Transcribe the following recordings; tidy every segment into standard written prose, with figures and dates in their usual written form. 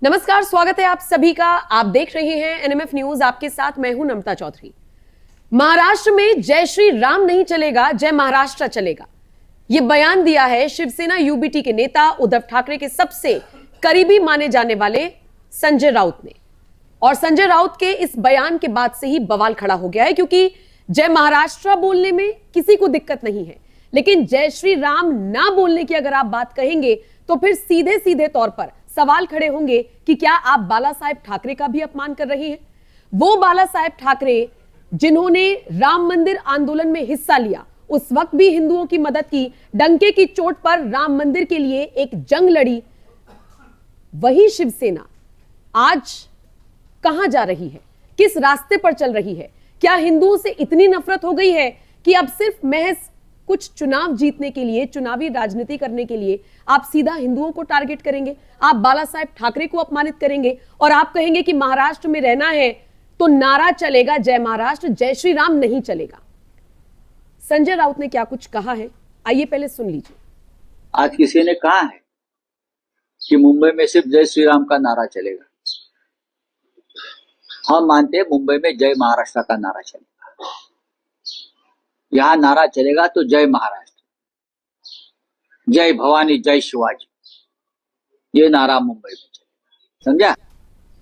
नमस्कार, स्वागत है आप सभी का। आप देख रहे हैं एनएमएफ न्यूज। आपके साथ मैं हूं नम्रता चौधरी। महाराष्ट्र में जय श्री राम नहीं चलेगा, जय महाराष्ट्र चलेगा, यह बयान दिया है शिवसेना यूबीटी के नेता उद्धव ठाकरे के सबसे करीबी माने जाने वाले संजय राउत ने। और संजय राउत के इस बयान के बाद से ही बवाल खड़ा हो गया है, क्योंकि जय महाराष्ट्र बोलने में किसी को दिक्कत नहीं है, लेकिन जय श्री राम ना बोलने की अगर आप बात कहेंगे तो फिर सीधे सीधे तौर पर सवाल खड़े होंगे कि क्या आप बाला साहेब ठाकरे का भी अपमान कर रहे हैं। वो बाला साहेब ठाकरे जिन्होंने राम मंदिर आंदोलन में हिस्सा लिया, उस वक्त भी हिंदुओं की मदद की, डंके की चोट पर राम मंदिर के लिए एक जंग लड़ी, वही शिवसेना आज कहां जा रही है, किस रास्ते पर चल रही है। क्या हिंदुओं से इतनी नफरत हो गई है कि अब सिर्फ महज कुछ चुनाव जीतने के लिए, चुनावी राजनीति करने के लिए आप सीधा हिंदुओं को टारगेट करेंगे, आप बाला साहेब ठाकरे को अपमानित करेंगे और आप कहेंगे कि महाराष्ट्र में रहना है तो नारा चलेगा जय महाराष्ट्र, जय श्री राम नहीं चलेगा। संजय राउत ने क्या कुछ कहा है, आइए पहले सुन लीजिए। आज किसी ने कहा है कि मुंबई में सिर्फ जय श्री राम का नारा चलेगा। हम मानते हैं मुंबई में जय महाराष्ट्र का नारा चलेगा। यहां नारा चलेगा तो जय महाराष्ट्र, जय भवानी, जय शिवाजी, ये नारा मुंबई में चलेगा। समझा?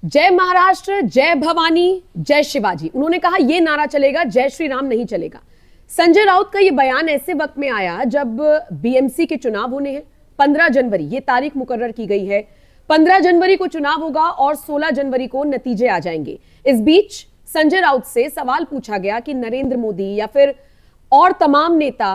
जय महाराष्ट्र, जय भवानी, जय शिवाजी, उन्होंने कहा यह नारा चलेगा, जय श्री राम नहीं चलेगा। संजय राउत का यह बयान ऐसे वक्त में आया जब बीएमसी के चुनाव होने हैं। 15 जनवरी ये तारीख मुकर्रर की गई है। 15 जनवरी को चुनाव होगा और 16 जनवरी को नतीजे आ जाएंगे। इस बीच संजय राउत से सवाल पूछा गया कि नरेंद्र मोदी या फिर और तमाम नेता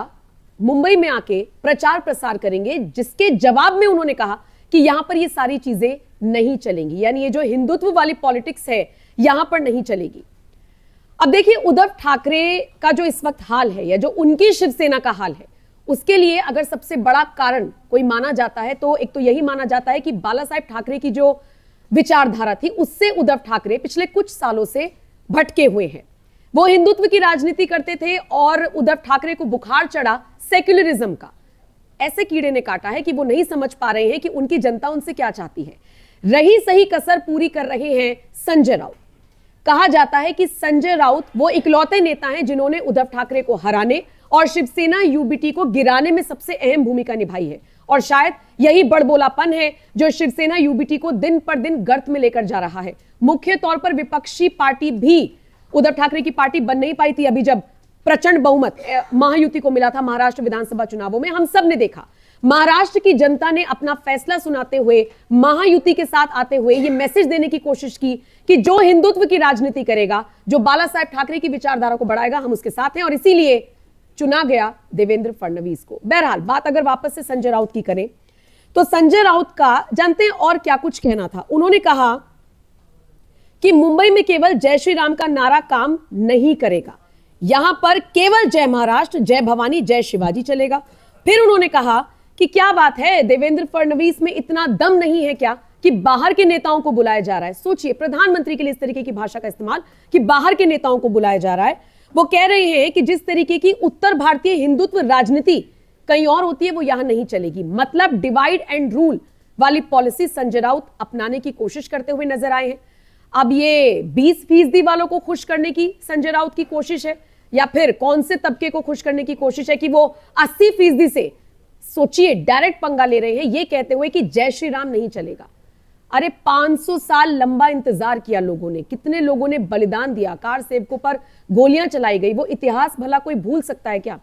मुंबई में आके प्रचार प्रसार करेंगे, जिसके जवाब में उन्होंने कहा कि यहां पर ये सारी चीजें नहीं चलेंगी, यानी ये जो हिंदुत्व वाली पॉलिटिक्स है यहां पर नहीं चलेगी। अब देखिए, उद्धव ठाकरे का जो इस वक्त हाल है या जो उनकी शिवसेना का हाल है, उसके लिए अगर सबसे बड़ा कारण कोई माना जाता है तो एक तो यही माना जाता है कि बाला साहेब ठाकरे की जो विचारधारा थी उससे उद्धव ठाकरे पिछले कुछ सालों से भटके हुए हैं। वो हिंदुत्व की राजनीति करते थे और उद्धव ठाकरे को बुखार चढ़ा सेक्युलरिज्म का। ऐसे कीड़े ने काटा है कि वो नहीं समझ पा रहे हैं कि उनकी जनता उनसे क्या चाहती है। रही सही कसर पूरी कर रहे हैं संजय राउत। कहा जाता है कि संजय राउत वो इकलौते नेता हैं जिन्होंने उद्धव ठाकरे को हराने और शिवसेना यूबीटी को गिराने में सबसे अहम भूमिका निभाई है। और शायद यही बड़बोलापन है जो शिवसेना यूबीटी को दिन पर दिन गर्त में लेकर जा रहा है। मुख्य तौर पर विपक्षी पार्टी भी उद्धव ठाकरे की पार्टी बन नहीं पाई थी। अभी जब प्रचंड बहुमत महायुति को मिला था महाराष्ट्र विधानसभा चुनावों में, हम सब ने देखा महाराष्ट्र की जनता ने अपना फैसला सुनाते हुए, महायुति के साथ आते हुए ये मैसेज देने की कोशिश की कि जो हिंदुत्व की राजनीति करेगा, जो बाला साहेब ठाकरे की विचारधारा को बढ़ाएगा, हम उसके साथ हैं। और इसीलिए चुना गया देवेंद्र फडणवीस को। बहरहाल बात अगर वापस से संजय राउत की करें तो संजय राउत का जानते हैं और क्या कुछ कहना था। उन्होंने कहा कि मुंबई में केवल जय श्री राम का नारा काम नहीं करेगा, यहां पर केवल जय महाराष्ट्र, जय भवानी, जय शिवाजी चलेगा। फिर उन्होंने कहा कि क्या बात है, देवेंद्र फडणवीस में इतना दम नहीं है क्या कि बाहर के नेताओं को बुलाया जा रहा है। सोचिए, प्रधानमंत्री के लिए इस तरीके की भाषा का इस्तेमाल कि बाहर के नेताओं को बुलाया जा रहा है। वो कह रहे हैं कि जिस तरीके की उत्तर भारतीय हिंदुत्व राजनीति कहीं और होती है वो यहां नहीं चलेगी। मतलब डिवाइड एंड रूल वाली पॉलिसी संजय राउत अपनाने की कोशिश करते हुए नजर आए हैं। अब ये 20% वालों को खुश करने की संजय राउत की कोशिश है या फिर कौन से तबके को खुश करने की कोशिश है कि वो 80% से, सोचिए, डायरेक्ट पंगा ले रहे हैं ये कहते हुए कि जय श्री राम नहीं चलेगा। अरे 500 साल लंबा इंतजार किया लोगों ने, कितने लोगों ने बलिदान दिया, कार सेवकों पर गोलियां चलाई गई, वो इतिहास भला कोई भूल सकता है क्या?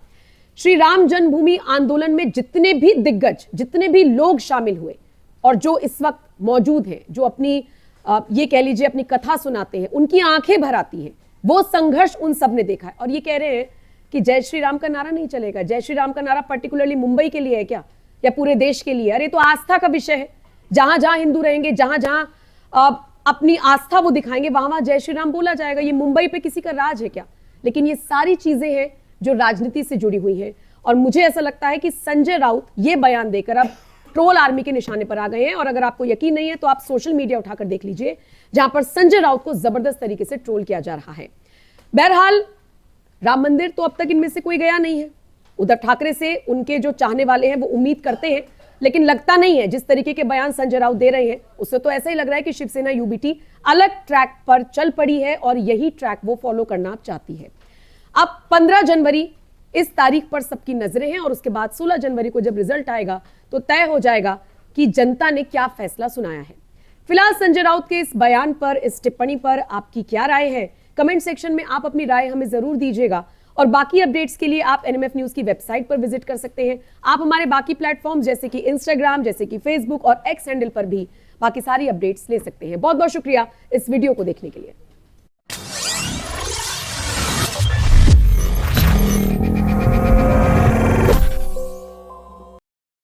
श्री राम जन्मभूमि आंदोलन में जितने भी दिग्गज, जितने भी लोग शामिल हुए और जो इस वक्त मौजूद हैं, जो अपनी ये कह लीजिए अपनी कथा सुनाते हैं, उनकी आंखें भर आती हैं। वो संघर्ष उन सब ने देखा है और ये कह रहे हैं कि जय श्री राम का नारा नहीं चलेगा। जय श्री राम का नारा पर्टिकुलरली मुंबई के लिए है क्या या पूरे देश के लिए? अरे तो आस्था का विषय है। जहां जहां हिंदू रहेंगे, जहां जहां अपनी आस्था वो दिखाएंगे, वहां वहां जय श्री राम बोला जाएगा। ये मुंबई पे किसी का राज है क्या? लेकिन ये सारी चीजें हैं जो राजनीति से जुड़ी हुई हैं और मुझे ऐसा लगता है कि संजय राउत ये बयान देकर अब ट्रोल आर्मी के निशाने पर आ गए हैं। और अगर आपको यकीन नहीं है तो आप सोशल मीडिया उठाकर देख लीजिए, जहां पर संजय राउत को जबरदस्त तरीके से ट्रोल किया जा रहा है। बहरहाल राम मंदिर तो अब तक इनमें से कोई गया नहीं है। उद्धव ठाकरे से उनके जो चाहने वाले हैं वो उम्मीद करते हैं लेकिन लगता नहीं है, जिस तरीके के बयान संजय राउत दे रहे हैं उससे तो ऐसा ही लग रहा है कि शिवसेना यूबीटी अलग ट्रैक पर चल पड़ी है और यही ट्रैक वो फॉलो करना चाहती है। अब 15 जनवरी इस तारीख पर सबकी नजरें हैं और उसके बाद 16 जनवरी को जब रिजल्ट आएगा तो तय हो जाएगा कि जनता ने क्या फैसला सुनाया है। फिलहाल संजय राउत के इस बयान पर, इस टिप्पणी पर आपकी क्या राय है? कमेंट सेक्शन में आप अपनी राय हमें जरूर दीजिएगा और बाकी अपडेट्स के लिए आप एनएमएफ न्यूज की वेबसाइट पर विजिट कर सकते हैं। आप हमारे बाकी प्लेटफॉर्म जैसे कि इंस्टाग्राम, जैसे कि फेसबुक और एक्स हैंडल पर भी बाकी सारी अपडेट्स ले सकते हैं। बहुत बहुत शुक्रिया इस वीडियो को देखने के लिए।